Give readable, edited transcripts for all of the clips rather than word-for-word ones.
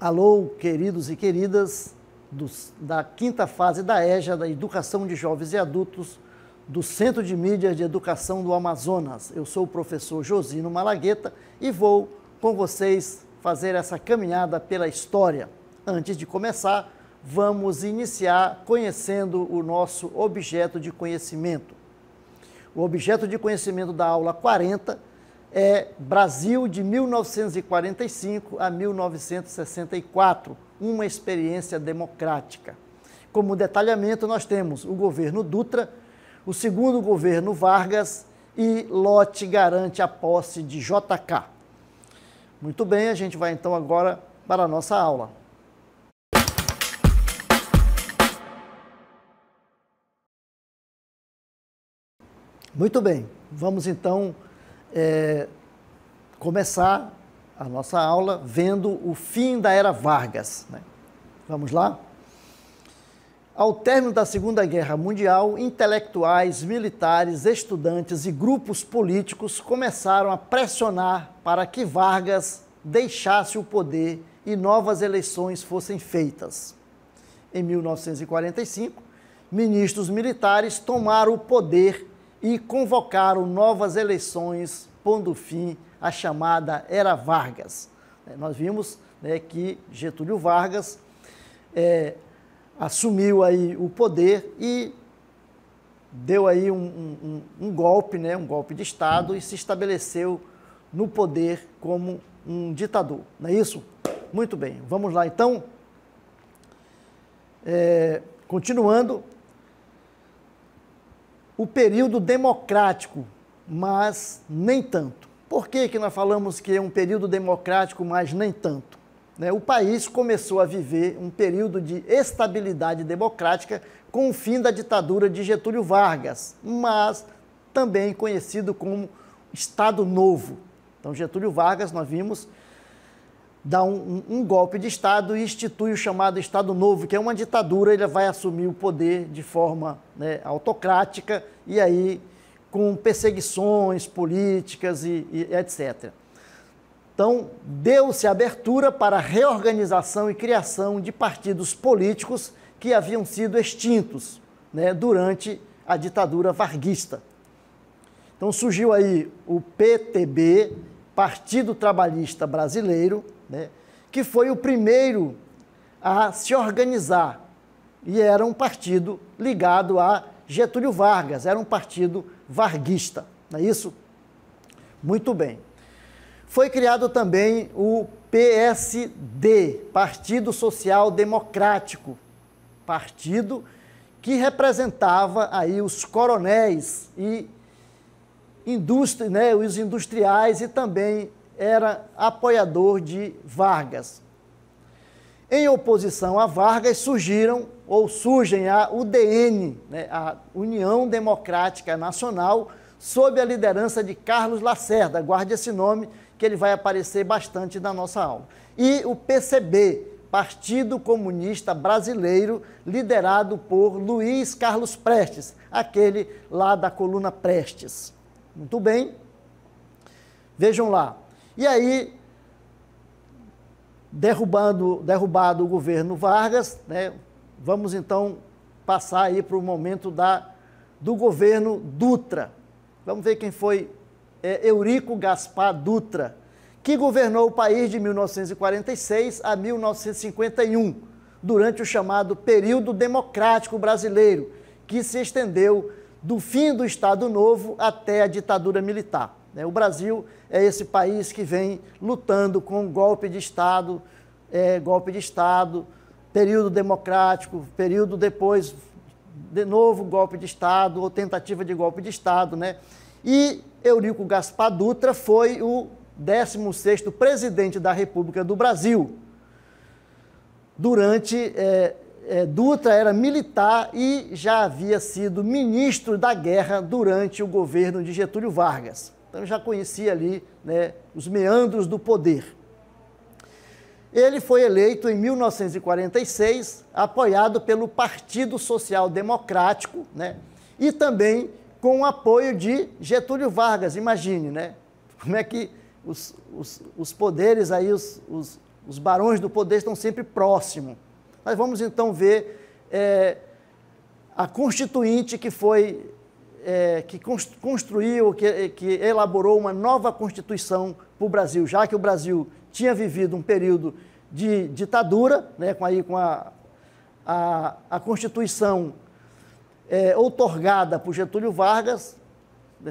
Alô, queridos e queridas da quinta fase da EJA, da Educação de Jovens e Adultos, do Centro de Mídias de Educação do Amazonas. Eu sou o professor Josino Malagueta e vou com vocês fazer essa caminhada pela história. Antes de começar, vamos iniciar conhecendo o nosso objeto de conhecimento. O objeto de conhecimento da aula 40 é Brasil de 1945 a 1964, uma experiência democrática. Como detalhamento, nós temos o governo Dutra, o segundo governo Vargas e Lott garante a posse de JK. Muito bem, a gente vai então agora para a nossa aula. Muito bem, vamos então começar a nossa aula vendo o fim da Era Vargas, né? Vamos lá? Ao término da Segunda Guerra Mundial, intelectuais, militares, estudantes e grupos políticos começaram a pressionar para que Vargas deixasse o poder e novas eleições fossem feitas. Em 1945, ministros militares tomaram o poder e convocaram novas eleições, pondo fim à chamada Era Vargas. Nós vimos, né, que Getúlio Vargas assumiu aí o poder e deu aí um golpe, né, um golpe de Estado e se estabeleceu no poder como um ditador. Não é isso? Muito bem, vamos lá então. Continuando. O período democrático, mas nem tanto. Por que nós falamos que é um período democrático, mas nem tanto? O país começou a viver um período de estabilidade democrática com o fim da ditadura de Getúlio Vargas, mas também conhecido como Estado Novo. Então, Getúlio Vargas, nós vimos, dá um golpe de Estado e institui o chamado Estado Novo, que é uma ditadura. Ele vai assumir o poder de forma, né, autocrática e aí com perseguições políticas e etc. Então, deu-se abertura para a reorganização e criação de partidos políticos que haviam sido extintos, né, durante a ditadura varguista. Então, surgiu aí o PTB, Partido Trabalhista Brasileiro, né, que foi o primeiro a se organizar e era um partido ligado a Getúlio Vargas, era um partido varguista, não é isso? Muito bem. Foi criado também o PSD, Partido Social Democrático, partido que representava aí os coronéis e os industriais e também era apoiador de Vargas. Em oposição a Vargas surgem a UDN, né, a União Democrática Nacional, sob a liderança de Carlos Lacerda. Guarde esse nome que ele vai aparecer bastante na nossa aula. E o PCB, Partido Comunista Brasileiro, liderado por Luiz Carlos Prestes, aquele lá da coluna Prestes. Muito bem, vejam lá. E aí, derrubado o governo Vargas, né, vamos então passar aí para o momento do governo Dutra. Vamos ver quem foi Eurico Gaspar Dutra, que governou o país de 1946 a 1951, durante o chamado período democrático brasileiro, que se estendeu do fim do Estado Novo até a ditadura militar. O Brasil é esse país que vem lutando com golpe de Estado, período democrático, período depois, de novo, golpe de Estado ou tentativa de golpe de Estado, né? E Eurico Gaspar Dutra foi o 16º presidente da República do Brasil. Dutra era militar e já havia sido ministro da guerra durante o governo de Getúlio Vargas. Então, já conhecia ali, né, os meandros do poder. Ele foi eleito em 1946, apoiado pelo Partido Social Democrático, né, e também com o apoio de Getúlio Vargas. Imagine, né, como é que os poderes aí, Os barões do poder estão sempre próximos. Nós vamos então ver a Constituinte que foi, que construiu, que elaborou uma nova Constituição para o Brasil, já que o Brasil tinha vivido um período de ditadura, né, com a Constituição outorgada por Getúlio Vargas,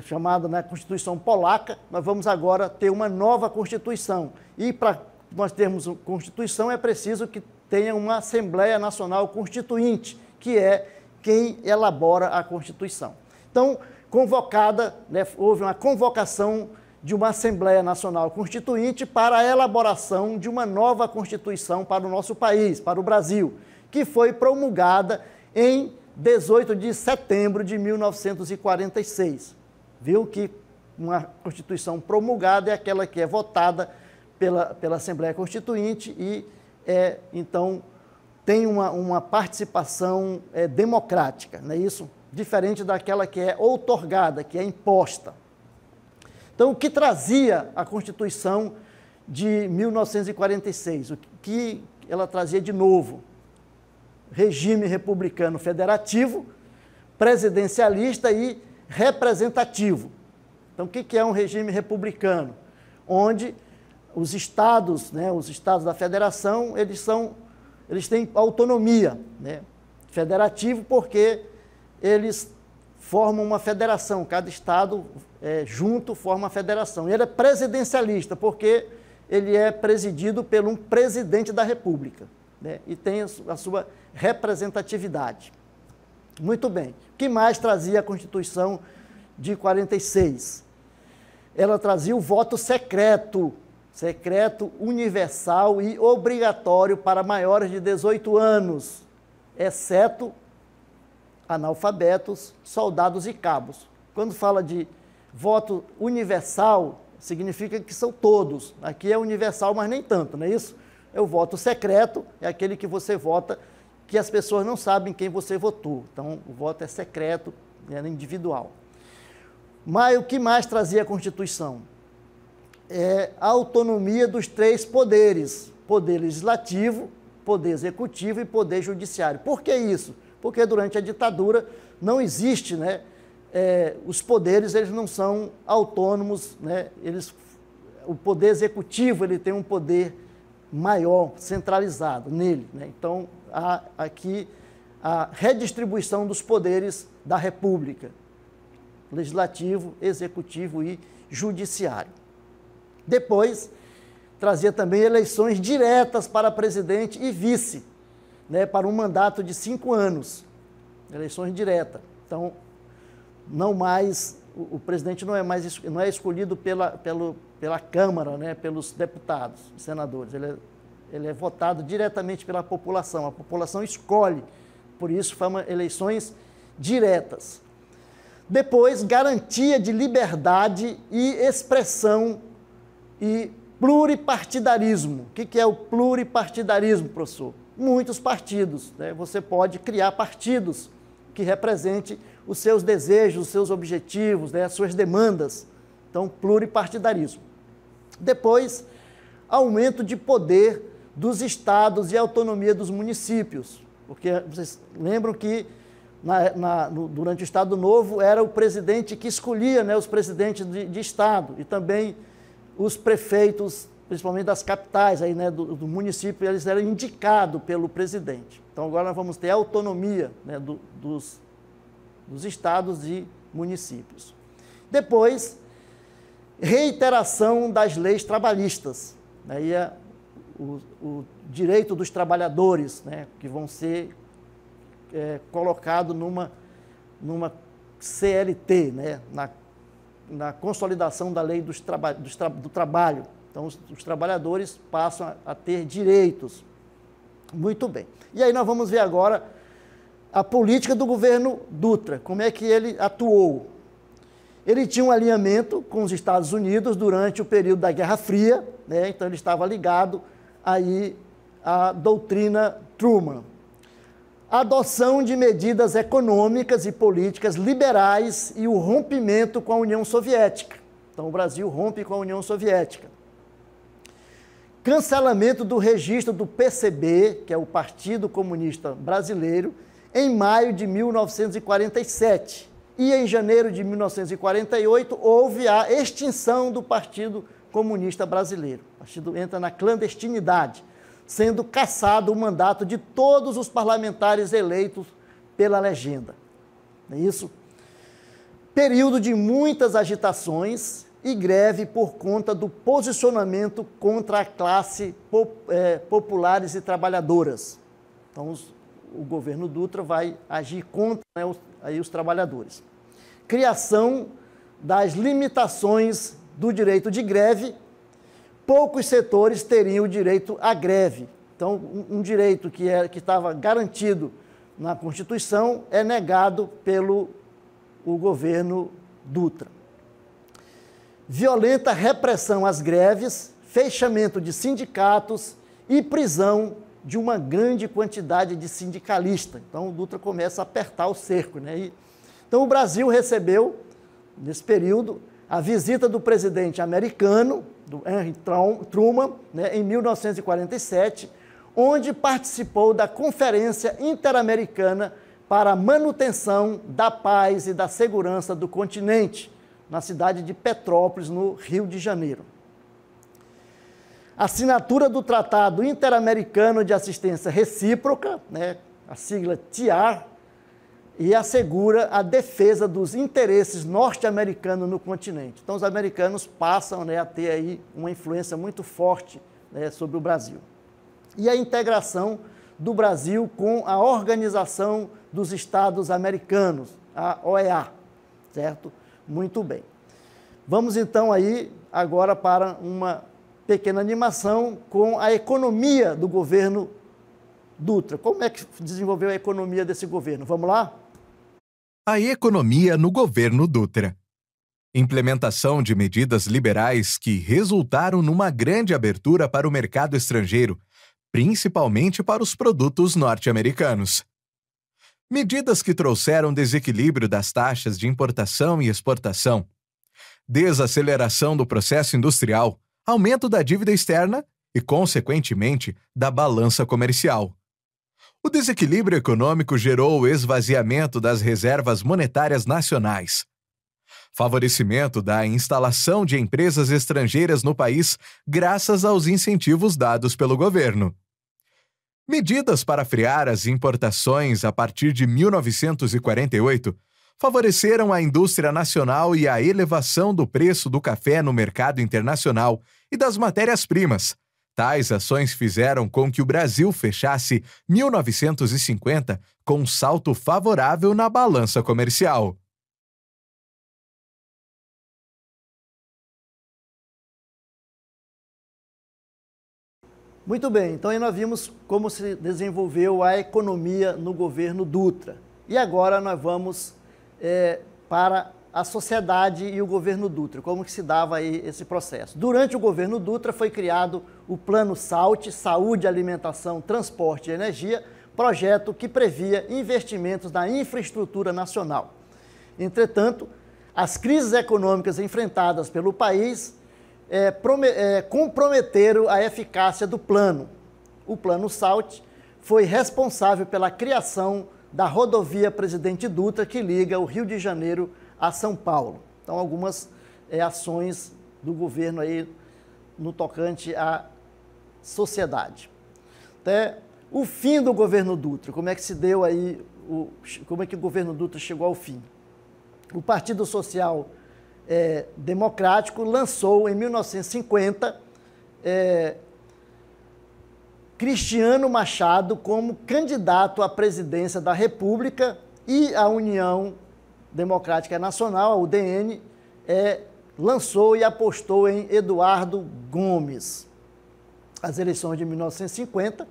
chamada, né, Constituição Polaca. Nós vamos agora ter uma nova Constituição. E para nós termos uma Constituição é preciso que tenha uma Assembleia Nacional Constituinte, que é quem elabora a Constituição. Então, convocada, né, houve uma convocação de uma Assembleia Nacional Constituinte para a elaboração de uma nova Constituição para o nosso país, para o Brasil, que foi promulgada em 18 de setembro de 1946. Viu que uma Constituição promulgada é aquela que é votada pela Assembleia Constituinte e, então, tem uma participação democrática, não é isso? Diferente daquela que é outorgada, que é imposta. Então, o que trazia a Constituição de 1946? O que ela trazia de novo? Regime republicano federativo, presidencialista e representativo. Então, o que é um regime republicano? Onde os estados, né, os estados da federação, eles têm autonomia, né? Federativo porque eles formam uma federação, cada estado junto forma uma federação. E ele é presidencialista porque ele é presidido por um presidente da República, né? E tem a sua representatividade. Muito bem. O que mais trazia a Constituição de 46? Ela trazia o voto secreto, universal e obrigatório para maiores de 18 anos, exceto analfabetos, soldados e cabos. Quando fala de voto universal, significa que são todos. Aqui é universal, mas nem tanto, não é isso? É o voto secreto, é aquele que você vota, que as pessoas não sabem quem você votou. Então, o voto é secreto, é individual. Mas o que mais trazia a Constituição? É a autonomia dos três poderes: poder legislativo, poder executivo e poder judiciário. Por que isso? Porque durante a ditadura não existe, né, os poderes, eles não são autônomos, né, o poder executivo ele tem um poder maior, centralizado nele, né? Então, há aqui a redistribuição dos poderes da República: legislativo, executivo e judiciário. Depois, trazia também eleições diretas para presidente e vice, né, para um mandato de 5 anos. Eleições diretas. Então, não mais, o presidente não é escolhido pela Câmara, né, pelos deputados, senadores. Ele é votado diretamente pela população. A população escolhe, por isso formam eleições diretas. Depois, garantia de liberdade e expressão e pluripartidarismo. O que é o pluripartidarismo, professor? Muitos partidos, né? Você pode criar partidos que representem os seus desejos, os seus objetivos, né? As suas demandas. Então, pluripartidarismo. Depois, aumento de poder dos estados e autonomia dos municípios. Porque vocês lembram que durante o Estado Novo era o presidente que escolhia, né, os presidentes de estado e também os prefeitos, principalmente das capitais, aí, né, do município, eles eram indicados pelo presidente. Então, agora nós vamos ter autonomia, né, dos estados e municípios. Depois, reiteração das leis trabalhistas. Aí é o direito dos trabalhadores, né, que vão ser colocados numa CLT, né, na consolidação da lei do trabalho. Então, os trabalhadores passam a ter direitos. Muito bem. E aí nós vamos ver agora a política do governo Dutra, como é que ele atuou. Ele tinha um alinhamento com os Estados Unidos durante o período da Guerra Fria, né? Então ele estava ligado aí à doutrina Truman. A adoção de medidas econômicas e políticas liberais e o rompimento com a União Soviética. Então o Brasil rompe com a União Soviética. cancelamento do registro do PCB, que é o Partido Comunista Brasileiro, em maio de 1947. E em janeiro de 1948 houve a extinção do Partido Comunista Brasileiro. O partido entra na clandestinidade, sendo cassado o mandato de todos os parlamentares eleitos pela legenda. Não é isso? Período de muitas agitações e greve por conta do posicionamento contra a classe populares e trabalhadoras. Então, o governo Dutra vai agir contra, né, os trabalhadores. Criação das limitações do direito de greve. Poucos setores teriam o direito à greve. Então, um direito que estava garantido na Constituição é negado pelo governo Dutra. Violenta repressão às greves, fechamento de sindicatos e prisão de uma grande quantidade de sindicalistas. Então, o Dutra começa a apertar o cerco, né? Então, o Brasil recebeu, nesse período, a visita do presidente americano, do Henry Truman, né, em 1947, onde participou da Conferência Interamericana para a Manutenção da Paz e da Segurança do Continente, na cidade de Petrópolis, no Rio de Janeiro. Assinatura do Tratado Interamericano de Assistência Recíproca, né, a sigla TIAR, e assegura a defesa dos interesses norte-americanos no continente. Então, os americanos passam, né, a ter aí uma influência muito forte, né, sobre o Brasil. E a integração do Brasil com a Organização dos Estados Americanos, a OEA, certo? Muito bem. Vamos então aí agora para uma pequena animação com a economia do governo Dutra. Como é que desenvolveu a economia desse governo? Vamos lá? A economia no governo Dutra. Implementação de medidas liberais que resultaram numa grande abertura para o mercado estrangeiro, principalmente para os produtos norte-americanos. Medidas que trouxeram desequilíbrio das taxas de importação e exportação, desaceleração do processo industrial, aumento da dívida externa e, consequentemente, da balança comercial. O desequilíbrio econômico gerou o esvaziamento das reservas monetárias nacionais. Favorecimento da instalação de empresas estrangeiras no país graças aos incentivos dados pelo governo. Medidas para frear as importações a partir de 1948 favoreceram a indústria nacional e a elevação do preço do café no mercado internacional e das matérias-primas. Tais ações fizeram com que o Brasil fechasse 1950 com um salto favorável na balança comercial. Muito bem, então aí nós vimos como se desenvolveu a economia no governo Dutra. E agora nós vamos para a sociedade e o governo Dutra, como que se dava aí esse processo. Durante o governo Dutra foi criado o Plano SALT, Saúde, Alimentação, Transporte e Energia, projeto que previa investimentos na infraestrutura nacional. Entretanto, as crises econômicas enfrentadas pelo país comprometeram a eficácia do plano. O Plano SALT foi responsável pela criação da rodovia Presidente Dutra, que liga o Rio de Janeiro a São Paulo. Então, algumas ações do governo aí no tocante à sociedade. Até o fim do governo Dutra, como é que se deu aí, como é que o governo Dutra chegou ao fim? O Partido Social Democrático lançou em 1950 Cristiano Machado como candidato à presidência da República e a União Democrática Nacional, a UDN, lançou e apostou em Eduardo Gomes. As eleições de 1950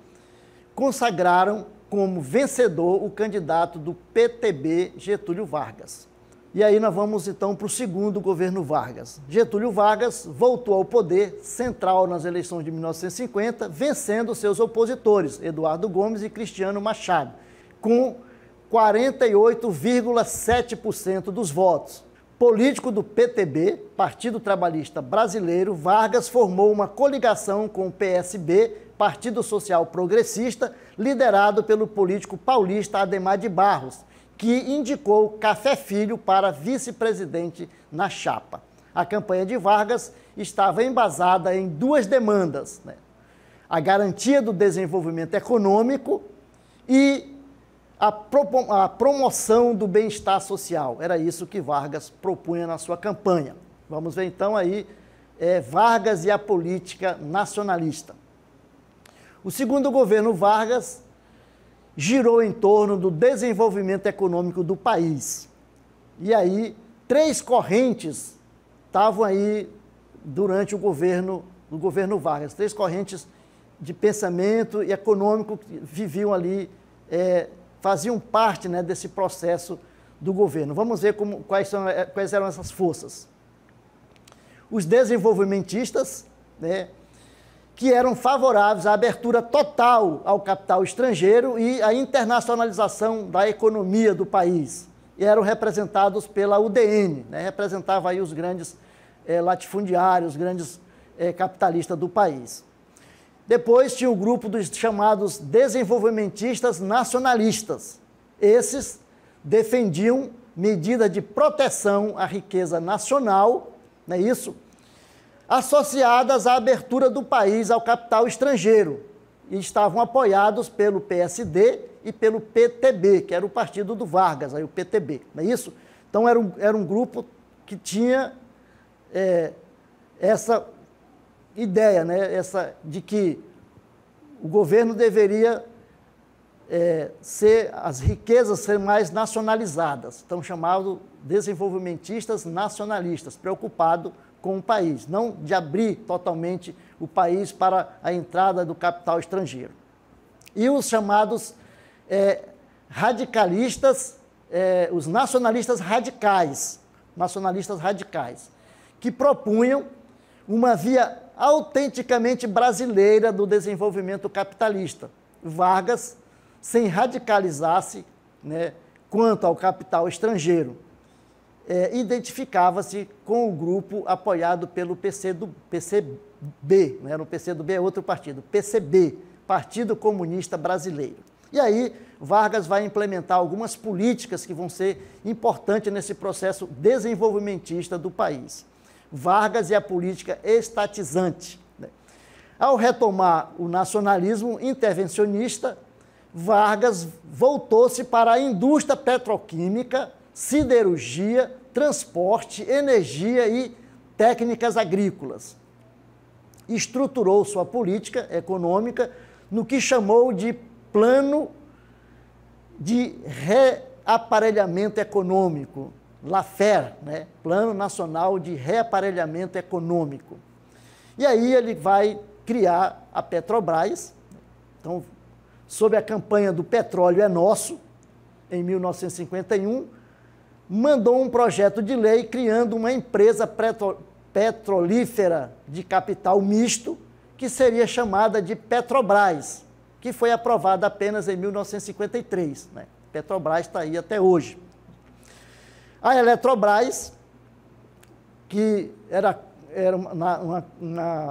consagraram como vencedor o candidato do PTB, Getúlio Vargas. E aí nós vamos então para o segundo governo Vargas. Getúlio Vargas voltou ao poder central nas eleições de 1950, vencendo seus opositores, Eduardo Gomes e Cristiano Machado, com 48,7% dos votos. Político do PTB, Partido Trabalhista Brasileiro, Vargas formou uma coligação com o PSB, Partido Social Progressista, liderado pelo político paulista Adhemar de Barros, que indicou Café Filho para vice-presidente na chapa. A campanha de Vargas estava embasada em duas demandas, né? A garantia do desenvolvimento econômico e a promoção do bem-estar social. Era isso que Vargas propunha na sua campanha. Vamos ver então aí Vargas e a política nacionalista. O segundo governo Vargas girou em torno do desenvolvimento econômico do país. E aí, três correntes estavam aí durante o governo Vargas, três correntes de pensamento e econômico que viviam ali, faziam parte, né, desse processo do governo. Vamos ver quais eram essas forças. Os desenvolvimentistas, né, que eram favoráveis à abertura total ao capital estrangeiro e à internacionalização da economia do país. E eram representados pela UDN, né, representava aí os grandes latifundiários, os grandes capitalistas do país. Depois tinha o grupo dos chamados desenvolvimentistas nacionalistas. Esses defendiam medidas de proteção à riqueza nacional, não é isso? Associadas à abertura do país ao capital estrangeiro. E estavam apoiados pelo PSD e pelo PTB, que era o partido do Vargas, aí o PTB, não é isso? Então era um grupo que tinha essa ideia, né, de que o governo deveria as riquezas serem mais nacionalizadas, então chamados desenvolvimentistas nacionalistas, preocupados com o país, não de abrir totalmente o país para a entrada do capital estrangeiro. E os chamados radicalistas, os nacionalistas radicais, que propunham uma via autenticamente brasileira do desenvolvimento capitalista. Vargas, sem radicalizar-se, né, quanto ao capital estrangeiro, identificava-se com o grupo apoiado pelo PCB, não era o PCdoB, é outro partido, PCB, Partido Comunista Brasileiro. E aí, Vargas vai implementar algumas políticas que vão ser importantes nesse processo desenvolvimentista do país. Vargas e a política estatizante. Ao retomar o nacionalismo intervencionista, Vargas voltou-se para a indústria petroquímica, siderurgia, transporte, energia e técnicas agrícolas. Estruturou sua política econômica no que chamou de Plano de Reaparelhamento Econômico, LAFER, né? Plano Nacional de Reaparelhamento Econômico. E aí ele vai criar a Petrobras, então, sob a campanha do Petróleo é Nosso, em 1951, mandou um projeto de lei criando uma empresa petrolífera de capital misto, que seria chamada de Petrobras, que foi aprovada apenas em 1953. Né? Petrobras está aí até hoje. A Eletrobras, que era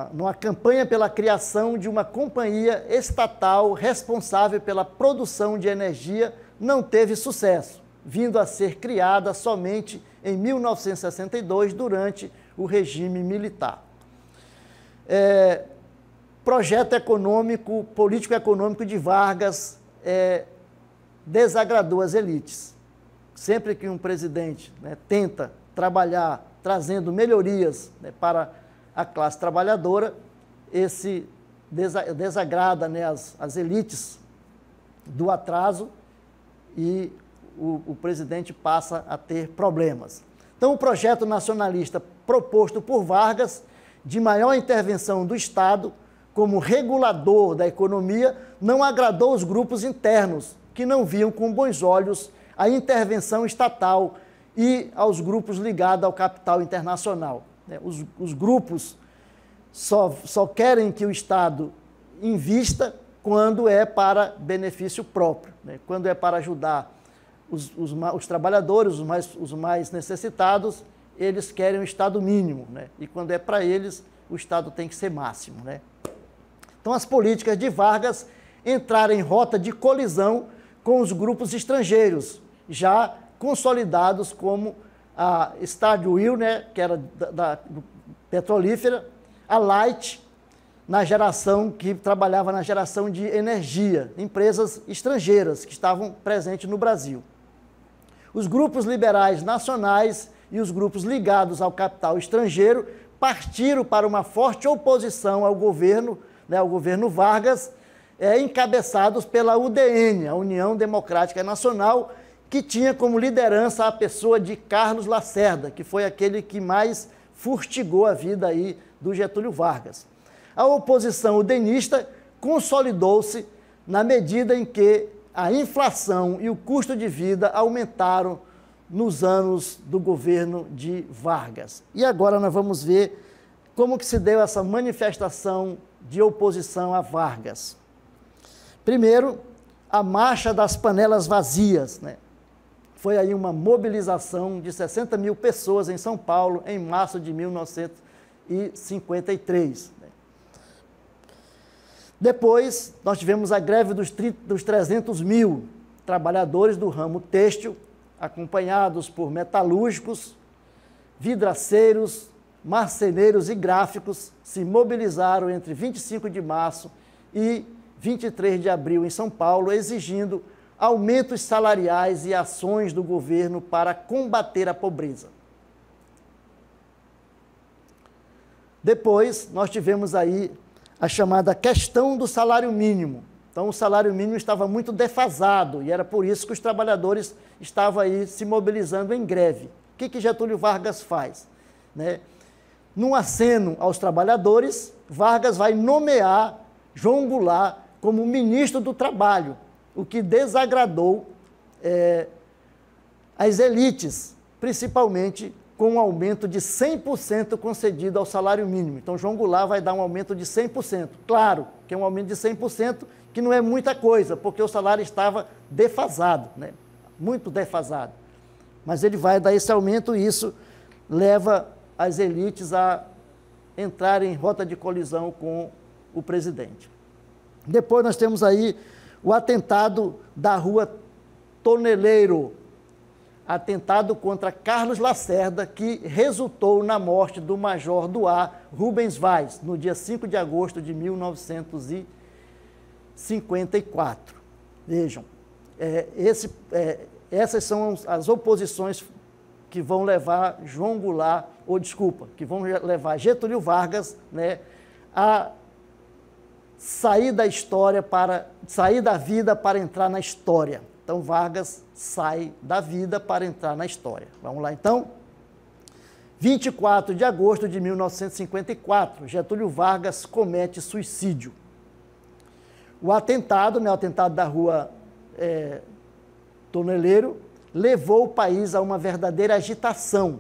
numa campanha pela criação de uma companhia estatal responsável pela produção de energia, não teve sucesso, vindo a ser criada somente em 1962, durante o regime militar. Projeto econômico, político-econômico de Vargas desagradou as elites. Sempre que um presidente, né, tenta trabalhar trazendo melhorias, né, para a classe trabalhadora, esse desagrada, né, as elites do atraso e o presidente passa a ter problemas. Então, o projeto nacionalista proposto por Vargas, de maior intervenção do Estado como regulador da economia, não agradou os grupos internos, que não viam com bons olhos a intervenção estatal e aos grupos ligados ao capital internacional. Os grupos só querem que o Estado invista quando é para benefício próprio, né? Quando é para ajudar os trabalhadores, os mais necessitados, eles querem um Estado mínimo, né? E quando é para eles, o Estado tem que ser máximo, né? Então, as políticas de Vargas entraram em rota de colisão com os grupos estrangeiros, já consolidados como a Stade Oil, né, que era da petrolífera, a Light, que trabalhava na geração de energia, empresas estrangeiras que estavam presentes no Brasil. Os grupos liberais nacionais e os grupos ligados ao capital estrangeiro partiram para uma forte oposição ao governo, né, ao governo Vargas, encabeçados pela UDN, a União Democrática Nacional, que tinha como liderança a pessoa de Carlos Lacerda, que foi aquele que mais fustigou a vida aí do Getúlio Vargas. A oposição udenista consolidou-se na medida em que a inflação e o custo de vida aumentaram nos anos do governo de Vargas. E agora nós vamos ver como que se deu essa manifestação de oposição a Vargas. Primeiro, a Marcha das Panelas Vazias, né? Foi aí uma mobilização de 60 mil pessoas em São Paulo em março de 1953. Depois, nós tivemos a greve dos 300 mil trabalhadores do ramo têxtil, acompanhados por metalúrgicos, vidraceiros, marceneiros e gráficos, se mobilizaram entre 25 de março e 23 de abril em São Paulo, exigindo aumentos salariais e ações do governo para combater a pobreza. Depois, nós tivemos aí a chamada questão do salário mínimo. Então, o salário mínimo estava muito defasado e era por isso que os trabalhadores estavam aí se mobilizando em greve. O que Getúlio Vargas faz? Né? Num aceno aos trabalhadores, Vargas vai nomear João Goulart como ministro do Trabalho, o que desagradou as elites, principalmente com um aumento de 100% concedido ao salário mínimo. Então, João Goulart vai dar um aumento de 100%. Claro que é um aumento de 100%, que não é muita coisa, porque o salário estava defasado, né? Muito defasado. Mas ele vai dar esse aumento e isso leva as elites a entrarem em rota de colisão com o presidente. Depois nós temos aí o atentado da Rua Toneleiro, atentado contra Carlos Lacerda, que resultou na morte do major do ar Rubens Vaz, no dia 5 de agosto de 1954. Vejam, essas são as oposições que vão levar João Goulart, que vão levar Getúlio Vargas, né, a sair da história, sair da vida para entrar na história. Então, Vargas sai da vida para entrar na história. Vamos lá, então? 24 de agosto de 1954, Getúlio Vargas comete suicídio. O atentado, né, o atentado da Rua Toneleiro, levou o país a uma verdadeira agitação.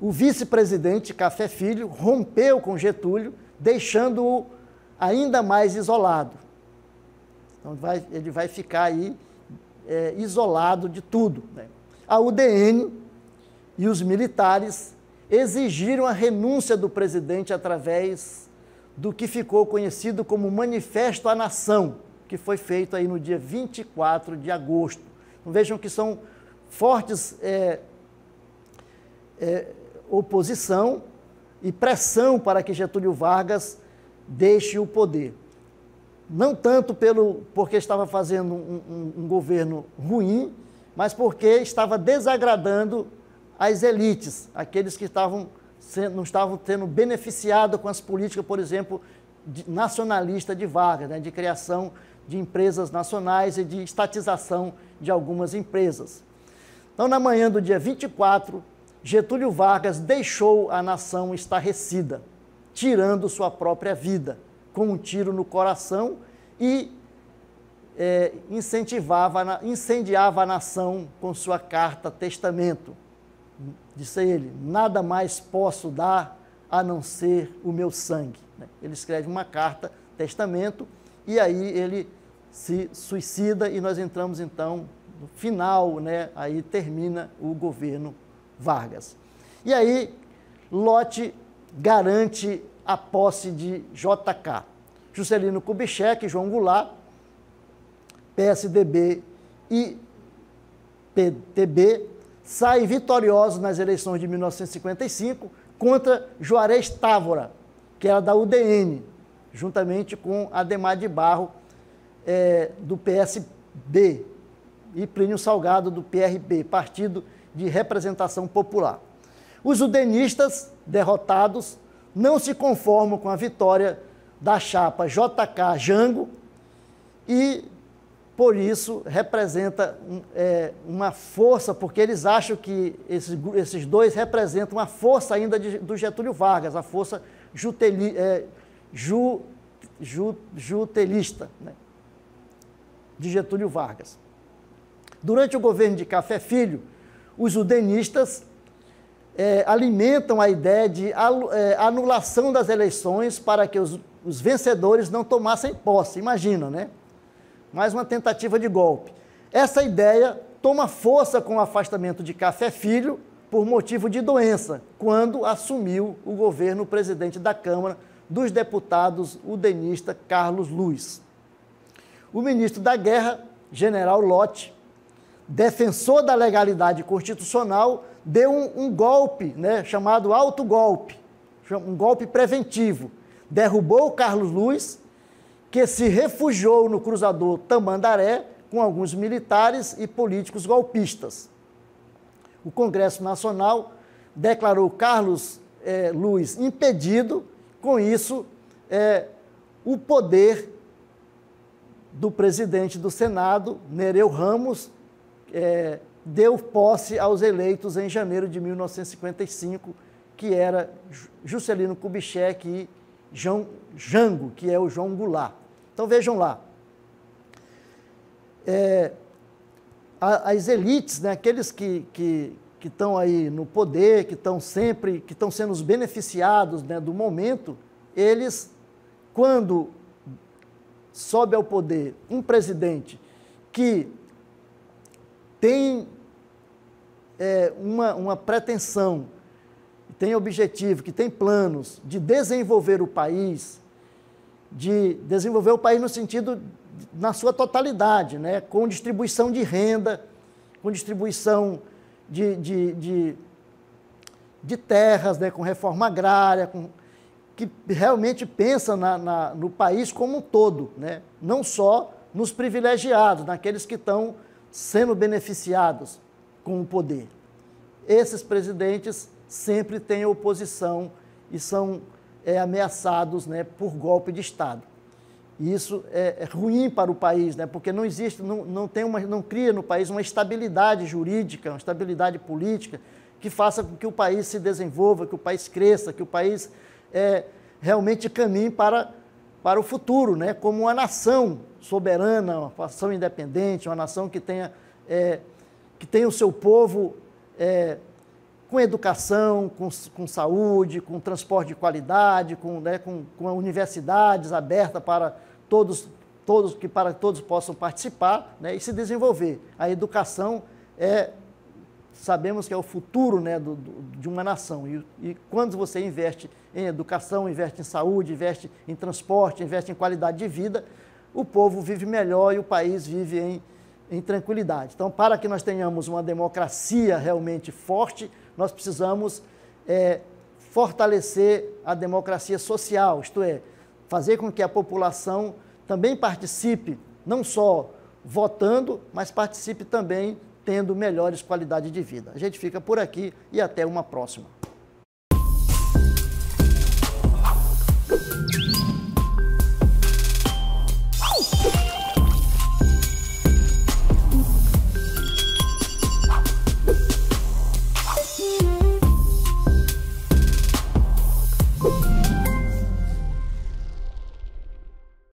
O vice-presidente Café Filho rompeu com Getúlio, deixando-o ainda mais isolado. Então, ele vai ficar aí isolado de tudo, né? A UDN e os militares exigiram a renúncia do presidente através do que ficou conhecido como Manifesto à Nação, que foi feito aí no dia 24 de agosto. Então, vejam que são fortes oposição e pressão para que Getúlio Vargas deixe o poder. Não tanto porque estava fazendo um governo ruim, mas porque estava desagradando as elites, aqueles que não estavam sendo beneficiados com as políticas, por exemplo, nacionalistas de Vargas, né, de criação de empresas nacionais e de estatização de algumas empresas. Então, na manhã do dia 24, Getúlio Vargas deixou a nação estarrecida, tirando sua própria vida, com um tiro no coração e incendiava a nação com sua carta testamento. Disse ele: nada mais posso dar a não ser o meu sangue. Ele escreve uma carta testamento e aí ele se suicida e nós entramos então no final, né? Aí termina o governo Vargas. E aí, Lott garante a posse de JK. Juscelino Kubitschek, João Goulart, PSDB e PTB saem vitoriosos nas eleições de 1955 contra Juarez Távora, que era da UDN, juntamente com Adhemar de Barro, do PSB, e Plínio Salgado, do PRB, Partido de Representação Popular. Os udenistas, derrotados, não se conformam com a vitória da chapa JK Jango e, por isso, representa uma força, porque eles acham que esses dois representam uma força ainda do Getúlio Vargas, a força jutelista, né, de Getúlio Vargas. Durante o governo de Café Filho, os udenistas alimentam a ideia de anulação das eleições para que os vencedores não tomassem posse. Imagina, né? Mais uma tentativa de golpe. Essa ideia toma força com o afastamento de Café Filho por motivo de doença, quando assumiu o governo o presidente da Câmara dos Deputados udenista Carlos Luiz. O ministro da Guerra, general Lott, defensor da legalidade constitucional, deu um golpe, né, chamado autogolpe, um golpe preventivo. Derrubou o Carlos Luiz, que se refugiou no cruzador Tamandaré com alguns militares e políticos golpistas. O Congresso Nacional declarou Carlos Luiz impedido. Com isso, o poder do presidente do Senado, Nereu Ramos, deu posse aos eleitos em janeiro de 1955, que era Juscelino Kubitschek e Jango, que é o João Goulart. Então vejam lá, as elites, né, aqueles que estão aí no poder, que estão sendo os beneficiados, né, do momento, eles, quando sobe ao poder um presidente que tem uma pretensão, tem objetivo, que tem planos de desenvolver o país no sentido, na sua totalidade, né? Com distribuição de renda, com distribuição de terras, né? Com reforma agrária, que realmente pensa no país como um todo, né? Não só nos privilegiados, naqueles que estão sendo beneficiados com o poder. Esses presidentes sempre têm oposição e são ameaçados, né, por golpe de Estado. E isso é ruim para o país, né, porque não existe, não cria no país uma estabilidade jurídica, uma estabilidade política que faça com que o país se desenvolva, que o país cresça, que o país realmente caminhe para o futuro, né, como uma nação soberana, uma nação independente, uma nação que tenha o seu povo com educação, com saúde, com transporte de qualidade, com universidades abertas para todos possam participar, né, e se desenvolver. A educação sabemos que é o futuro, né, de uma nação. E quando você investe em educação, investe em saúde, investe em transporte, investe em qualidade de vida, o povo vive melhor e o país vive em tranquilidade. Então, para que nós tenhamos uma democracia realmente forte, nós precisamos fortalecer a democracia social, isto é, fazer com que a população também participe, não só votando, mas participe também tendo melhores qualidades de vida. A gente fica por aqui e até uma próxima.